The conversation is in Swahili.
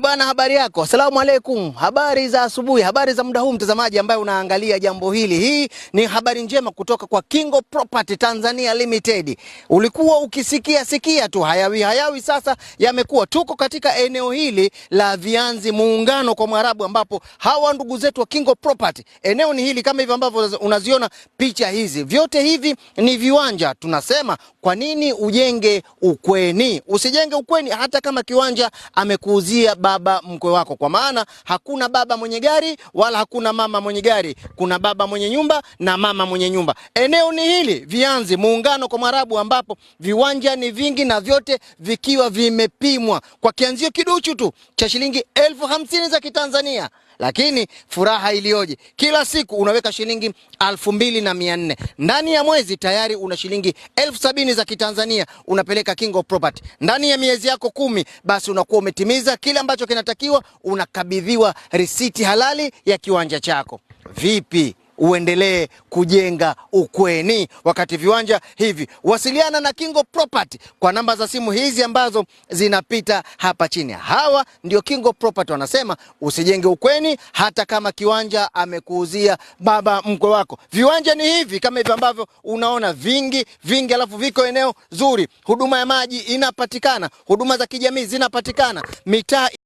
Bwana, habari yako? Asalamu alaikum. Habari za asubuhi, habari za muda huu mtazamaji ambaye unaangalia jambo hili. Hii ni habari njema kutoka kwa Kingo Property Tanzania Limited. Ulikuwa ukisikia tu hayawi, sasa yamekuwa. Tuko katika eneo hili la Vianzi Muungano kwa Mwarabu, ambapo hawa ndugu zetu wa Kingo Property, eneo ni hili kama hivi ambavyo unaziona picha hizi. Vyote hivi ni viwanja. Tunasema kwa nini ujenge ukweni? Usijenge ukweni hata kama kiwanja amekuuzia baba mkwe wako, kwa maana hakuna baba mwenye gari wala hakuna mama mwenye gari. Kuna baba mwenye nyumba na mama mwenye nyumba. Eneo ni hili Vianzi Muungano kwa Mwarabu, ambapo viwanja ni vingi na vyote vikiwa vimepimwa kwa kianzio kiduchu tu cha shilingi 50,000 za Kitanzania. Lakini furaha ilioje, kila siku unaweka shilingi 2,400. Ndani ya mwezi tayari una shilingi 70,000 za Kitanzania unapeleka Kingo Property. Ndani ya miezi yako 10 basi unakuwa umetimiza kile ambacho kinatakiwa, unakabidhiwa risiti halali ya kiwanja chako. Vipi uendelee kujenga ukweni wakati viwanja hivi? Wasiliana na Kingo Property kwa namba za simu hizi ambazo zinapita hapa chini. Hawa ndio Kingo Property, wanasema usijenge ukweni hata kama kiwanja amekuuzia baba mkwe wako. Viwanja ni hivi kama hivi ambavyo unaona, vingi, alafu viko eneo zuri. Huduma ya maji inapatikana, huduma za kijamii zinapatikana, mitaa